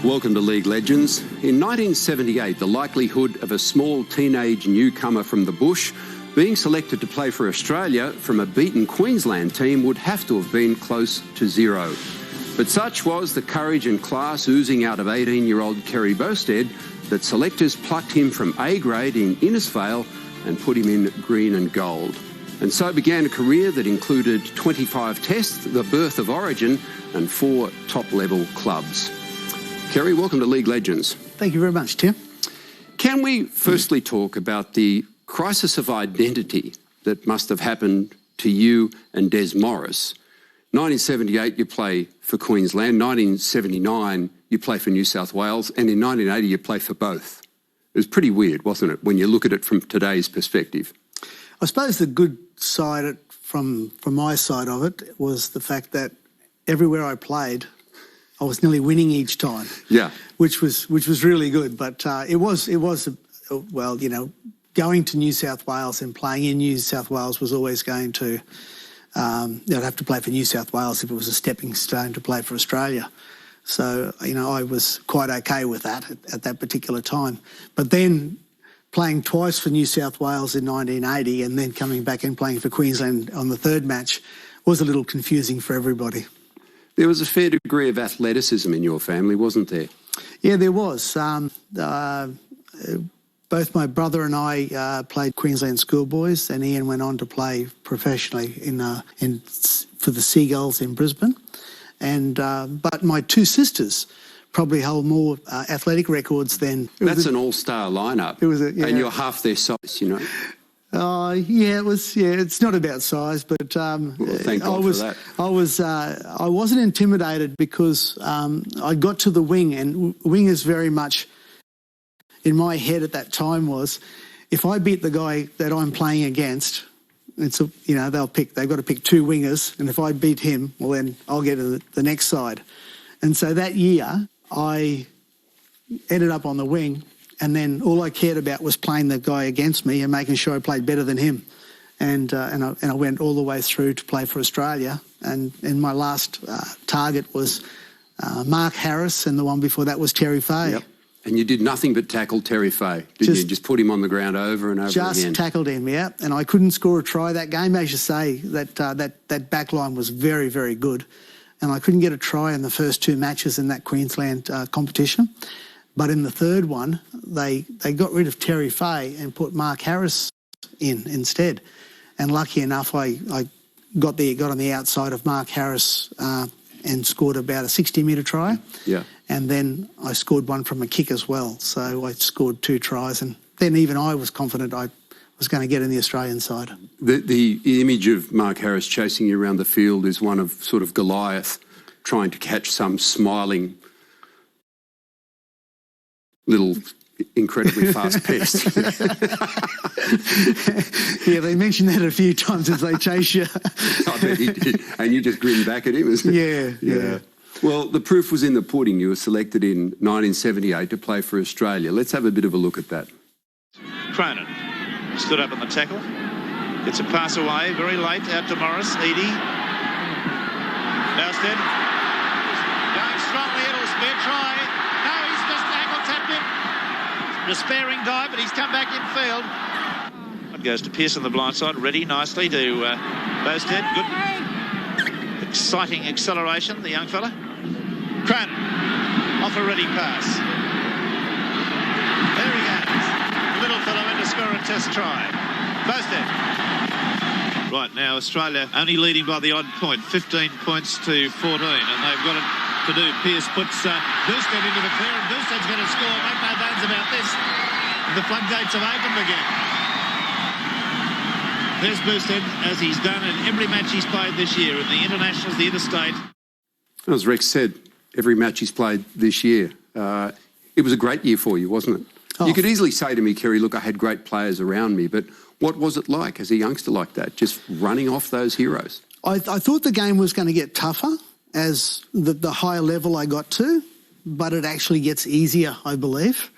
Welcome to League Legends. In 1978, the likelihood of a small teenage newcomer from the bush being selected to play for Australia from a beaten Queensland team would have to have been close to zero. But such was the courage and class oozing out of 18-year-old Kerry Boustead that selectors plucked him from A grade in Innisfail and put him in green and gold. And so began a career that included 25 tests, the birth of Origin, and 4 top-level clubs. Kerry, welcome to League Legends. Thank you very much, Tim. Can we firstly talk about the crisis of identity that must have happened to you and Des Morris? 1978, you play for Queensland. 1979, you play for New South Wales. And in 1980, you play for both. It was pretty weird, wasn't it, when you look at it from today's perspective? I suppose the good side from my side of it was the fact that everywhere I played, I was nearly winning each time. Yeah, which was really good. But it was well, you know, going to New South Wales and playing in New South Wales was always going to. I'd have to play for New South Wales if it was a stepping stone to play for Australia. So you know, I was quite okay with that at that particular time. But then playing twice for New South Wales in 1980 and then coming back and playing for Queensland on the third match was a little confusing for everybody. There was a fair degree of athleticism in your family, wasn't there? Yeah, there was. Both my brother and I played Queensland schoolboys, and Ian went on to play professionally for the Seagulls in Brisbane. And but my 2 sisters probably hold more athletic records than. That's an all-star lineup. It was, yeah. And you're half their size, you know. Yeah, it was. Yeah, it's not about size, but well, thank God for that. I wasn't intimidated because I got to the wing, and wing is very much in my head at that time was, if I beat the guy that I'm playing against, it's you know they've got to pick 2 wingers, and if I beat him, well then I'll get to the next side, and so that year I ended up on the wing. And then all I cared about was playing the guy against me and making sure I played better than him. And I went all the way through to play for Australia. And my last target was Mark Harris, and the one before that was Terry Fay. Yep. And you did nothing but tackle Terry Fay, didn't you? Just put him on the ground over and over again. Just tackled him, yeah. And I couldn't score a try that game. As you say, that back line was very, very good. And I couldn't get a try in the first 2 matches in that Queensland competition. But in the third one, they got rid of Terry Fay and put Mark Harris in instead. And lucky enough, I got on the outside of Mark Harris and scored about a 60-metre try. Yeah. And then I scored one from a kick as well. So I scored 2 tries. And then even I was confident I was going to get in the Australian side. The image of Mark Harris chasing you around the field is one of sort of Goliath trying to catch some smiling little incredibly fast pest. Yeah, they mentioned that a few times as they chase you. I bet he did. And you just grinned back at him, isn't it? Yeah. Well, the proof was in the pudding. You were selected in 1978 to play for Australia. Let's have a bit of a look at that. Cronin stood up on the tackle. Gets a pass away, very late, out to Morris. Edie. Boustead. Going strongly, it'll spare try. Despairing dive, but he's come back in field. It goes to Pearce on the blind side, ready nicely to Boustead. Good, exciting acceleration, the young fella. Cronin, off a ready pass. There he goes. The little fellow in to score a test try. Boustead. Right, now Australia only leading by the odd point, 15 points to 14, and they've got it to do. Pearce puts Boustead into the clear, and Boustead's going to score. Make no bones about this. The floodgates have opened again. There's Boustead, as he's done in every match he's played this year, in the internationals, the interstate. As Rex said, every match he's played this year. It was a great year for you, wasn't it? Oh. You could easily say to me, Kerry, look, I had great players around me, but what was it like as a youngster like that, just running off those heroes? I thought the game was going to get tougher as the higher level I got to, but it actually gets easier, I believe,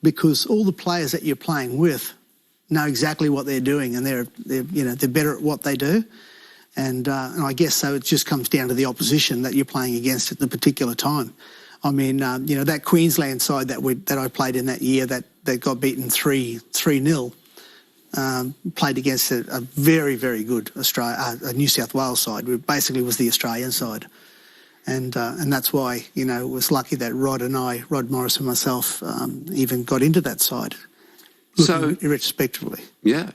because all the players that you're playing with know exactly what they're doing, and they're better at what they do, and I guess so. It just comes down to the opposition that you're playing against at the particular time. I mean, that Queensland side that I played in that year that got beaten 3-0, played against a very, very good New South Wales side, which basically was the Australian side. And that's why, it was lucky that Rod Morris and myself, even got into that side. So, irretrospectively. Yeah.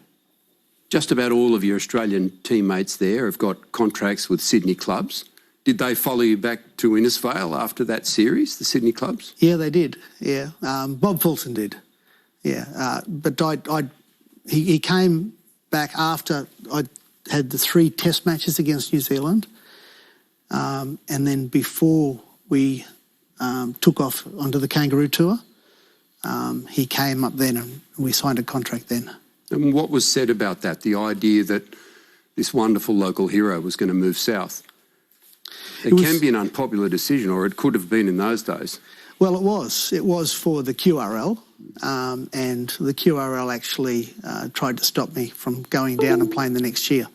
Just about all of your Australian teammates there have got contracts with Sydney clubs. Did they follow you back to Innisfail after that series, the Sydney clubs? Yeah, they did. Yeah. Bob Fulton did. Yeah. But he came back after I had the 3 test matches against New Zealand. And then before we took off onto the Kangaroo tour, he came up then and we signed a contract then. And what was said about that, the idea that this wonderful local hero was going to move south? It can be an unpopular decision, or it could have been in those days. Well, it was. It was for the QRL, and the QRL actually tried to stop me from going down and playing the next year.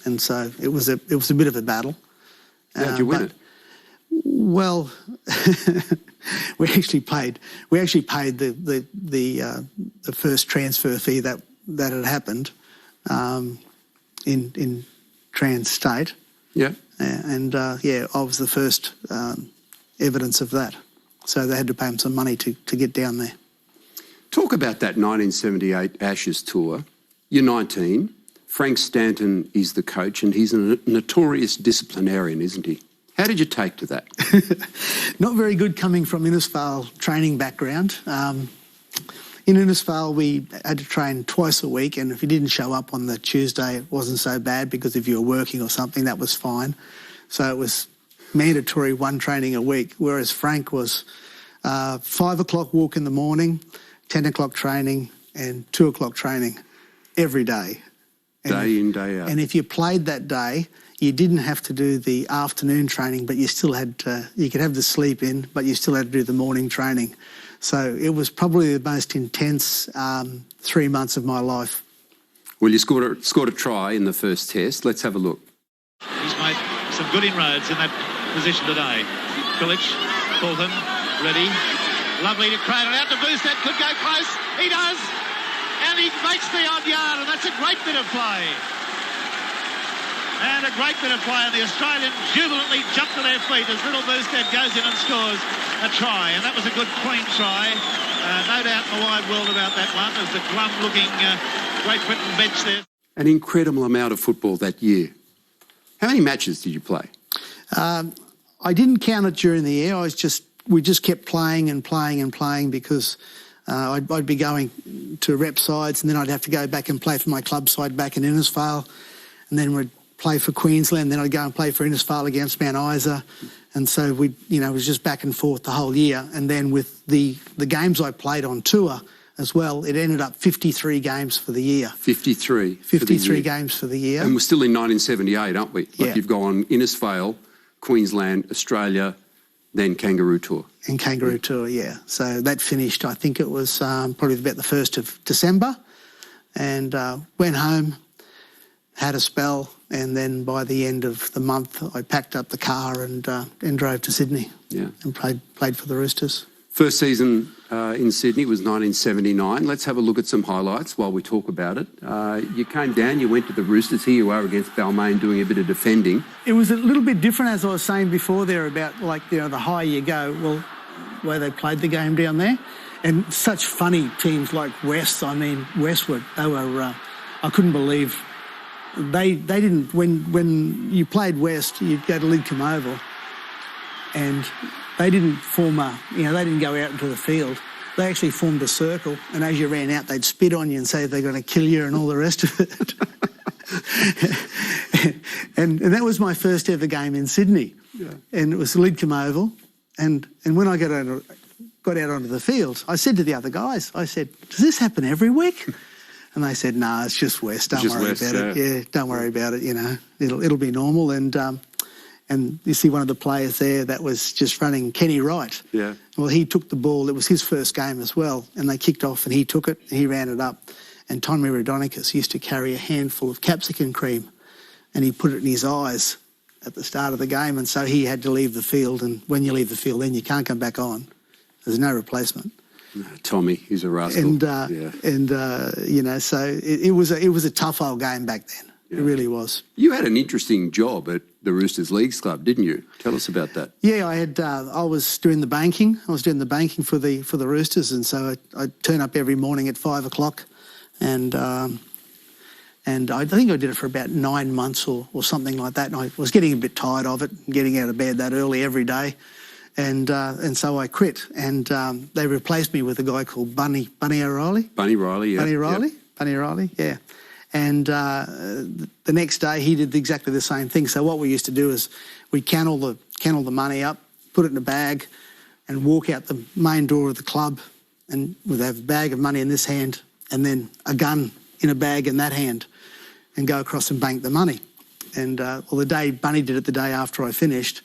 And so it was a bit of a battle. How'd you win it? Well, we actually paid the first transfer fee that had happened in Trans-State. Yeah. And I was the first evidence of that. So they had to pay him some money to get down there. Talk about that 1978 Ashes tour. You're 19. Frank Stanton is the coach, and he's a notorious disciplinarian, isn't he? How did you take to that? Not very good coming from Innisfail training background. In Innisfail, we had to train twice a week, and if you didn't show up on the Tuesday, it wasn't so bad, because if you were working or something, that was fine. So it was mandatory 1 training a week, whereas Frank was 5 o'clock walk in the morning, 10 o'clock training, and 2 o'clock training every day. Day in, day out. And if you played that day, you didn't have to do the afternoon training, but you still had to, you could have the sleep in, but you still had to do the morning training. So it was probably the most intense 3 months of my life. Well, you scored a try in the first test. Let's have a look. He's made some good inroads in that position today. Pilic, Fulton, ready. Lovely to cradle out to Boustead. Could go close. He does. And he makes the odd yard, and that's a great bit of play. And a great bit of play, and the Australians jubilantly jump to their feet as little Boustead goes in and scores a try. And that was a good, clean try. No doubt in the wide world about that one. There's the glum-looking Great Britain bench there. An incredible amount of football that year. How many matches did you play? I didn't count it during the year. We just kept playing and playing and playing, because I'd be going to rep sides, and then I'd have to go back and play for my club side back in Innisfail, and then we'd play for Queensland, then I'd go and play for Innisfail against Mount Isa. And so it was just back and forth the whole year. And then with the games I played on tour as well, it ended up 53 games for the year. 53? 53 games for the year. And we're still in 1978, aren't we? Yeah. Like, you've gone Innisfail, Queensland, Australia, then Kangaroo Tour. And Kangaroo Tour, yeah. So that finished, I think it was probably about the 1st of December, and went home, had a spell, and then by the end of the month, I packed up the car and drove to Sydney. Yeah. And played for the Roosters. First season in Sydney was 1979. Let's have a look at some highlights while we talk about it. You came down, you went to the Roosters. Here you are against Balmain doing a bit of defending. It was a little bit different, as I was saying before there, about the higher you go, well, where they played the game down there. And such funny teams like West. I mean, Westwood, they were, I couldn't believe, they didn't, when you played West, you'd go to Lidcombe Oval, and they didn't form they didn't go out into the field. They actually formed a circle, and as you ran out, they'd spit on you and say they're going to kill you and all the rest of it. and that was my first ever game in Sydney. Yeah. And it was Lidcombe Oval. And when I got out onto the field, I said to the other guys, I said, does this happen every week? And they said, no, it's just West. Don't worry about it. Yeah, don't worry about it. It'll be normal. And you see one of the players there that was just running, Kenny Wright. Yeah. Well, he took the ball. It was his first game as well. And they kicked off and he took it and he ran it up. And Tommy Radonicus used to carry a handful of capsicum cream and he put it in his eyes at the start of the game, and so he had to leave the field. And when you leave the field, then you can't come back on. There's no replacement. Tommy, he's a rascal. And so it was a tough old game back then. Yeah. It really was. You had an interesting job at the Roosters Leagues Club, didn't you? Tell us about that. Yeah, I had. I was doing the banking. I was doing the banking for the Roosters, and so I'd turn up every morning at 5 o'clock, and I think I did it for about 9 months or something like that. And I was getting a bit tired of it, getting out of bed that early every day, and so I quit. And they replaced me with a guy called Bunny O'Reilly. Bunny Riley, yeah. Bunny Riley, yeah. And the next day he did exactly the same thing. So what we used to do is we'd count all the money up, put it in a bag, and walk out the main door of the club, and we'd have a bag of money in this hand and then a gun in a bag in that hand, and go across and bank the money. And the day Bunny did it, the day after I finished,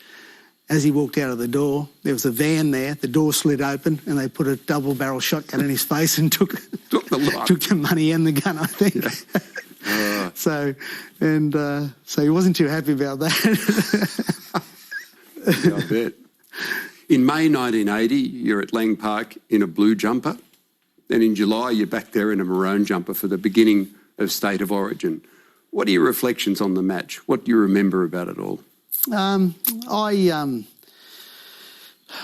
as he walked out of the door, there was a van there, the door slid open, and they put a double-barrel shotgun in his face and took the money and the gun, I think. Yeah. So he wasn't too happy about that. Yeah, I bet. In May 1980, you're at Lang Park in a blue jumper. Then in July, you're back there in a maroon jumper for the beginning of State of Origin. What are your reflections on the match? What do you remember about it all?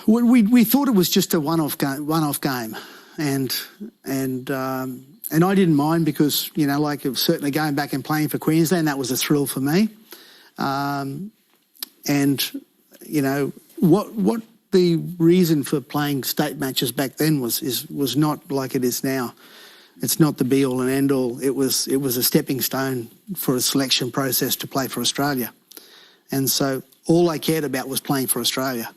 We thought it was just a one-off game, and I didn't mind because it was certainly going back and playing for Queensland, that was a thrill for me, what the reason for playing state matches back then was not like it is now. It's not the be-all and end-all. It was a stepping stone for a selection process to play for Australia. And so all I cared about was playing for Australia.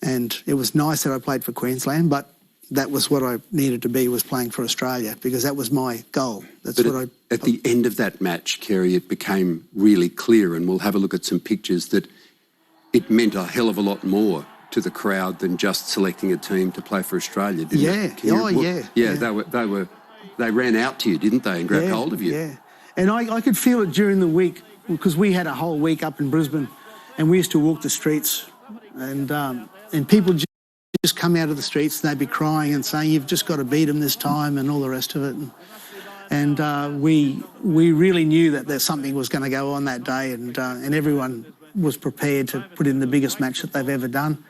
And it was nice that I played for Queensland, but that was what I needed to be, was playing for Australia, because that was my goal. At the end of that match, Kerry, it became really clear, and we'll have a look at some pictures, that it meant a hell of a lot more to the crowd than just selecting a team to play for Australia, didn't it? Yeah. They ran out to you, didn't they, and grabbed hold of you? Yeah, and I could feel it during the week, because we had a whole week up in Brisbane, and we used to walk the streets, and people just come out of the streets and they'd be crying and saying, "You've just got to beat them this time," and all the rest of it. And we really knew that there's something was going to go on that day, and everyone was prepared to put in the biggest match that they've ever done,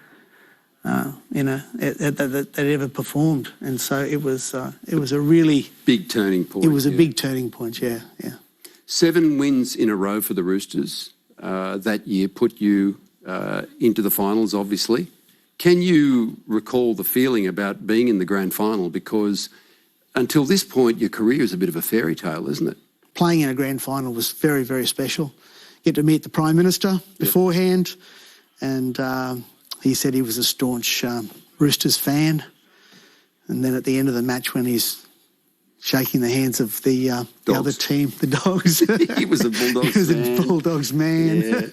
that ever performed. And so it was a really big turning point. It was a big turning point, yeah. 7 wins in a row for the Roosters that year put you into the finals, obviously. Can you recall the feeling about being in the grand final? Because until this point, your career is a bit of a fairy tale, isn't it? Playing in a grand final was very, very special. Get to meet the Prime Minister beforehand, and he said he was a staunch Roosters fan. And then at the end of the match, when he's shaking the hands of the other team, the Dogs. He was a Bulldogs man. He was a Bulldogs man. Yeah.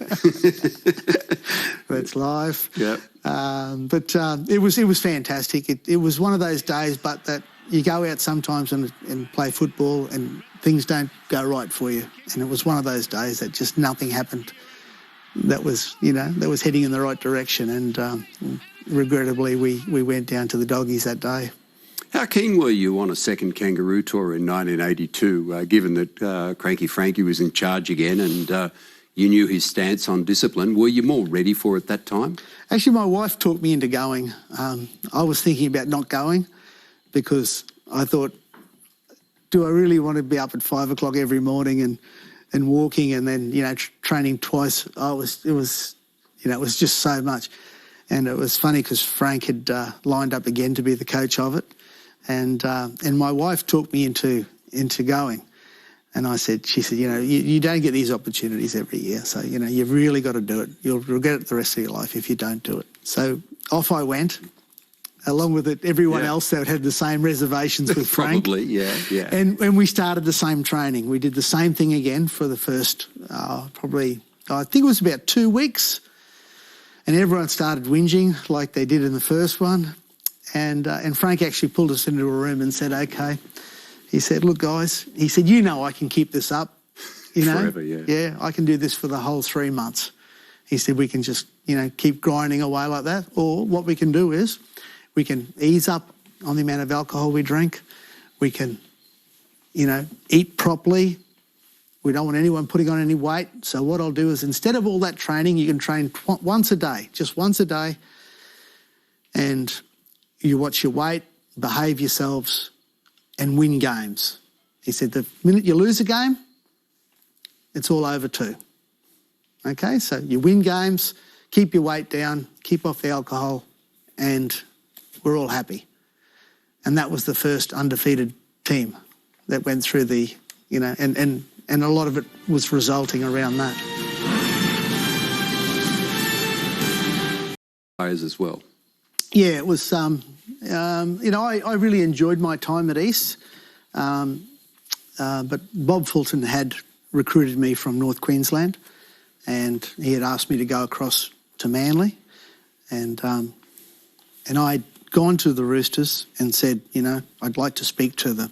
That's life. Yeah. But it was fantastic. It was one of those days, but that you go out sometimes and play football and things don't go right for you. And it was one of those days that just nothing happened that was heading in the right direction. And regrettably, we went down to the Doggies that day. How keen were you on a second Kangaroo tour in 1982, given that Cranky Frankie was in charge again and you knew his stance on discipline? Were you more ready for it that time? Actually, my wife talked me into going. I was thinking about not going because I thought, do I really want to be up at 5 o'clock every morning and walking and then, training twice? It was just so much. And it was funny because Frank had lined up again to be the coach of it. And my wife talked me into going. And she said, you don't get these opportunities every year. So, you've really got to do it. You'll regret it the rest of your life if you don't do it. So off I went, along with everyone else that had the same reservations with Frank. Probably, yeah. And we started the same training. We did the same thing again for the first, I think it was about 2 weeks. And everyone started whinging like they did in the first one. And Frank actually pulled us into a room and said, okay. He said, look, guys, he said, I can keep this up. Forever, yeah. Yeah, I can do this for the whole 3 months. He said, we can just, keep grinding away like that. Or what we can do is we can ease up on the amount of alcohol we drink. We can, eat properly. We don't want anyone putting on any weight. So what I'll do is instead of all that training, you can train once a day, just once a day. And you watch your weight, behave yourselves, and win games. He said the minute you lose a game, it's all over too. Okay, so you win games, keep your weight down, keep off the alcohol, and we're all happy. And that was the first undefeated team that went through the, and a lot of it was resulting around that. Players as well. Yeah, it was, I really enjoyed my time at East, but Bob Fulton had recruited me from North Queensland, and he had asked me to go across to Manly, and I'd gone to the Roosters and said, I'd like to speak to the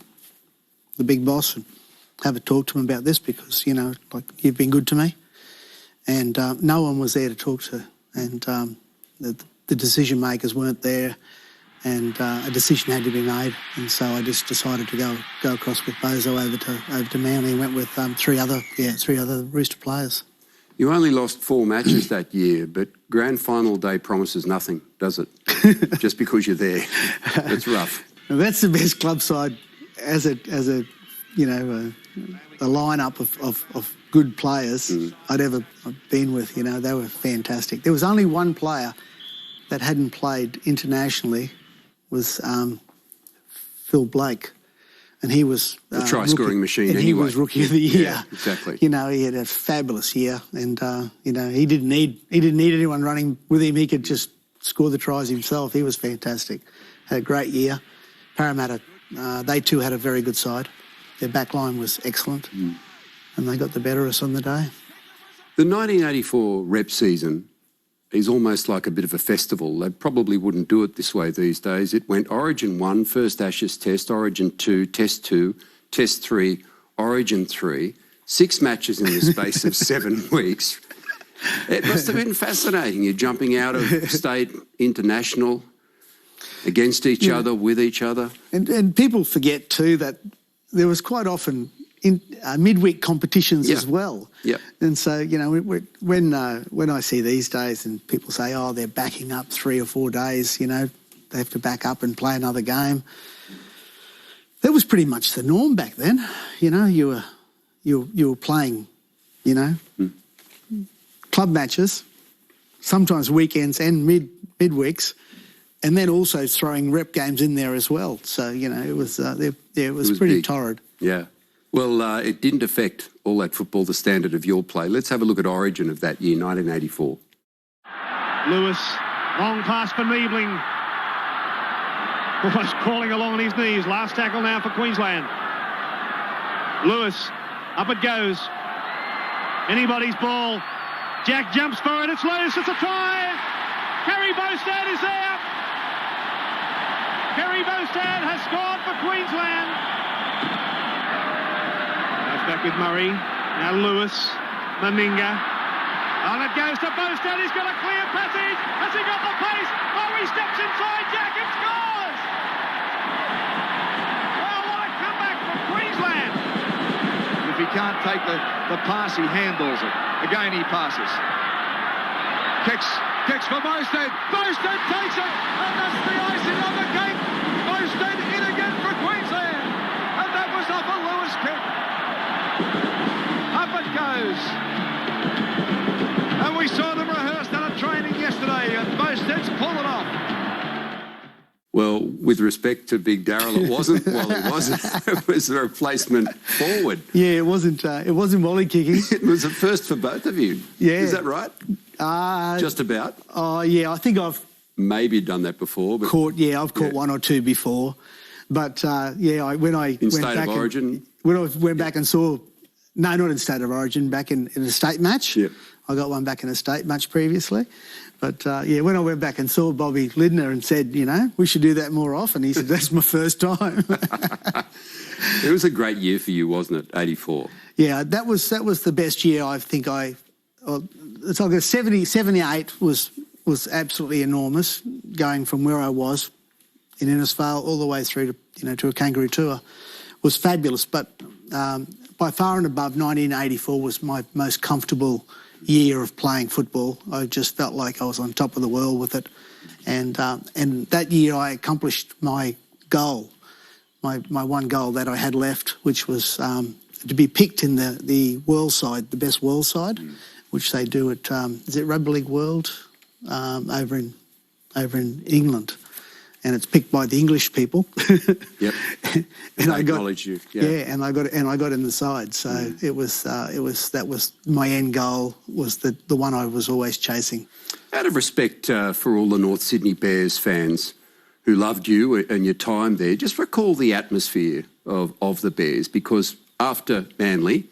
big boss and have a talk to him about this because, you've been good to me. And no one was there to talk to, and the decision makers weren't there, and a decision had to be made. And so I just decided to go across with Bozo over to Manly and went with three other Rooster players. You only lost 4 matches that year, but grand final day promises nothing, does it? Just because you're there. It's rough. Now, that's the best club side as a lineup of good players I'd ever been with. They were fantastic. There was only one player that hadn't played internationally, was Phil Blake. And he was the try-scoring machine. And anyway. He was Rookie of the Year. Yeah, exactly. He had a fabulous year, and he didn't need anyone running with him. He could just score the tries himself. He was fantastic. Had a great year. Parramatta, they too had a very good side. Their back line was excellent, and they got the better of us on the day. The 1984 rep season is almost like a bit of a festival. They probably wouldn't do it this way these days. It went Origin 1, first Ashes Test, Origin 2, Test 2, Test 3, Origin 3, 6 matches in the space of 7 weeks. It must have been fascinating. You're jumping out of state international against each other, with each other. And people forget too that there was quite often midweek competitions as well. Yeah. And so, when I see these days and people say, oh, they're backing up 3 or 4 days, they have to back up and play another game. That was pretty much the norm back then. You were playing, club matches, sometimes weekends and midweeks, and then also throwing rep games in there as well. So, it was pretty big. torrid. Yeah. Well, it didn't affect all that football, the standard of your play. Let's have a look at Origin of that year, 1984. Lewis, long pass for Niebling. Almost crawling along on his knees. Last tackle now for Queensland. Lewis, up it goes. Anybody's ball. Jack jumps for it. It's loose. It's a try. Kerry Boustead is there. Kerry Boustead has scored for Queensland. Back with Murray. Now Lewis. Maminga. On it goes to Boustead. He's got a clear passage. Has he got the pace? Oh, he steps inside Jack and scores! Well, what a comeback from Queensland. If he can't take the pass, he handles it. Again, he passes. Kicks for Boustead. Boustead takes it. And that's the icing on the cake. Boustead in again for Queensland. And that was off a Lewis kick. Up it goes. And we saw them rehearsed at a training yesterday, and Boustead's pulled it off. Well, with respect to Big Darryl, it wasn't Wally, was it? It was a replacement forward. Yeah, it wasn't Wally kicking. It was a first for both of you. Yeah. Is that right? Just about? Oh, yeah, I think I've maybe done that before. But I've caught 1 or 2 before. But, when I in went State back of Origin? When I went back and saw... No, not in State of Origin, back in a state match. Yep. I got one back in a state match previously. But, when I went back and saw Bobby Lidner and said, we should do that more often, he said, that's my first time. It was a great year for you, wasn't it, 84? Yeah, that was the best year I think I it's like 78 was absolutely enormous, going from where I was in Innisfail all the way through to a Kangaroo tour was fabulous. But by far and above, 1984 was my most comfortable year of playing football. I just felt like I was on top of the world with it. And that year I accomplished my goal, my one goal that I had left, which was to be picked in the world side, the best world side, which they do at, is it Rugby League World over in England. And it's picked by the English people. Yep. And I acknowledge you. Yeah, and I got in the side. So that was my end goal, was the one I was always chasing. Out of respect for all the North Sydney Bears fans who loved you and your time there, just recall the atmosphere of the Bears, because after Manly,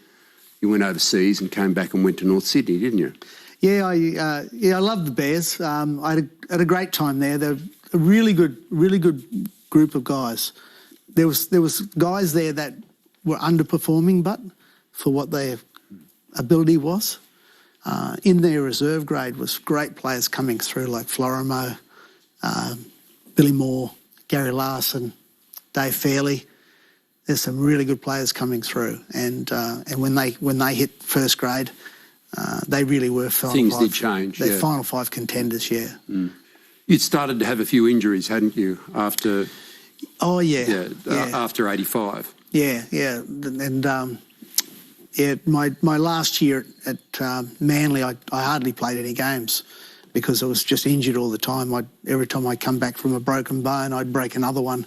you went overseas and came back and went to North Sydney, didn't you? Yeah, I loved the Bears. I had a great time there. They're a really good group of guys. There was guys there that were underperforming, but for what their ability was. In their reserve grade was great players coming through, like Florimo, Billy Moore, Gary Larson, Dave Fairley. There's some really good players coming through, and when they hit first grade, they really were Things did change. They're Final Five contenders, yeah. Mm. You'd started to have a few injuries, hadn't you, after? Oh yeah. After 85. Yeah, and my last year at Manly, I hardly played any games because I was just injured all the time. Every time I'd come back from a broken bone, I'd break another one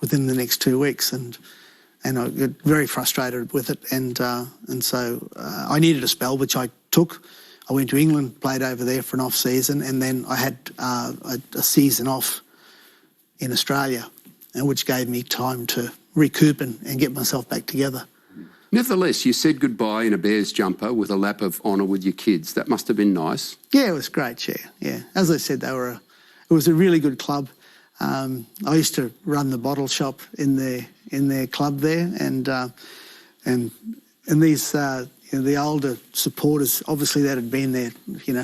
within the next 2 weeks, and I got very frustrated with it, and so I needed a spell, which I took. I went to England, played over there for an off-season, and then I had a season off in Australia, which gave me time to recoup and get myself back together. Nevertheless, you said goodbye in a Bears jumper with a lap of honour with your kids. That must have been nice. Yeah, it was great, yeah. As I said, it was a really good club. I used to run the bottle shop in their club there, and these the older supporters, obviously that had been there,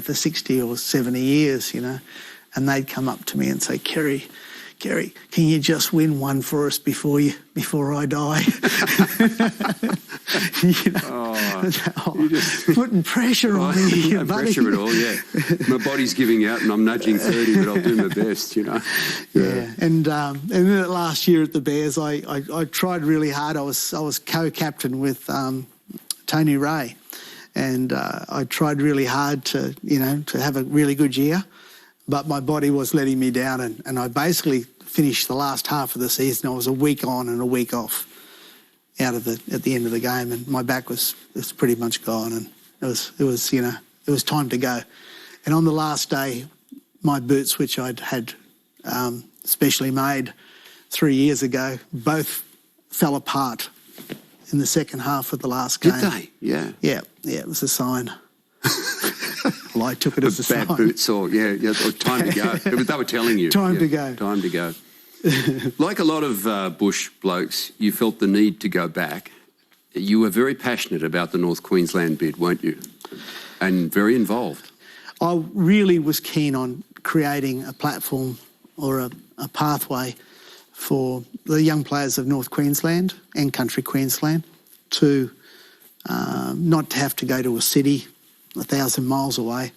for 60 or 70 years, and they'd come up to me and say, Kerry, can you just win one for us before I die? You're just putting pressure on me, no buddy. pressure at all, yeah. My body's giving out and I'm nudging 30, but I'll do my best, Yeah, and then last year at the Bears, I tried really hard. I was co-captain with Tony Ray, and I tried really hard to have a really good year, but my body was letting me down, and I basically finished the last half of the season. I was a week on and a week off at the end of the game, and my back was pretty much gone, and it was time to go. And on the last day, my boots, which I'd had specially made 3 years ago, both fell apart in the second half of the last game. Did they? Yeah. Yeah, it was a sign. Well, I took it as a sign. Bad boots, or time to go. They were telling you. Time to go. Time to go. Like a lot of bush blokes, you felt the need to go back. You were very passionate about the North Queensland bid, weren't you? And very involved. I really was keen on creating a platform or a pathway for the young players of North Queensland and Country Queensland to not to have to go to a city 1,000 miles away,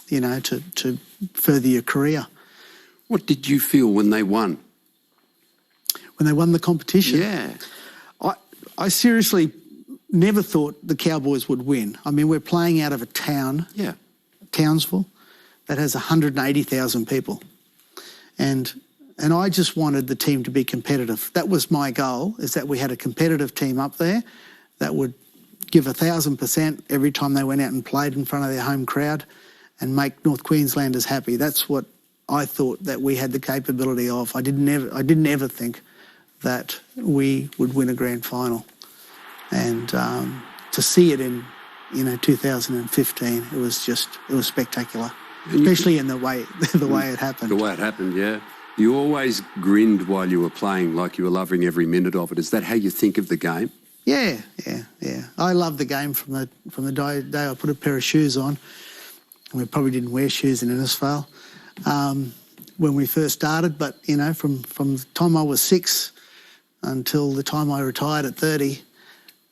to further your career. What did you feel when they won? When they won the competition? Yeah. I seriously never thought the Cowboys would win. I mean, we're playing out of a town, Townsville, that has 180,000 people. And I just wanted the team to be competitive. That was my goal, is that we had a competitive team up there that would give 1,000% every time they went out and played in front of their home crowd and make North Queenslanders happy. That's what I thought that we had the capability of. I didn't ever think that we would win a grand final. And to see it in 2015, it was spectacular, especially in the way it happened. The way it happened, yeah. You always grinned while you were playing, like you were loving every minute of it. Is that how you think of the game? Yeah. I loved the game from the day I put a pair of shoes on. And we probably didn't wear shoes in Innisfail when we first started, but, you know, from the time I was 6 until the time I retired at 30,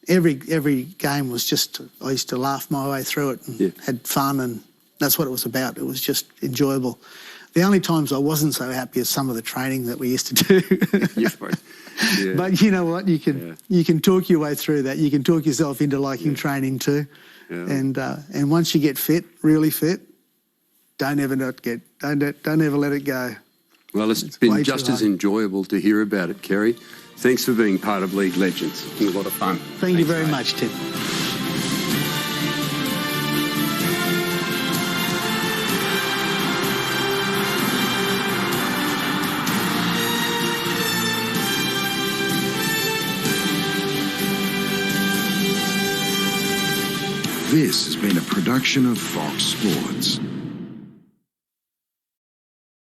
every game was just, I used to laugh my way through it and had fun, and that's what it was about. It was just enjoyable. The only times I wasn't so happy is some of the training that we used to do. Yeah. But you know what? You can talk your way through that. You can talk yourself into liking training too. Yeah. And once you get fit, really fit, don't ever let it go. Well, it's been just as enjoyable to hear about it, Kerry. Thanks for being part of League Legends. It's been a lot of fun. Thank you very much, Tim. This has been a production of Fox Sports.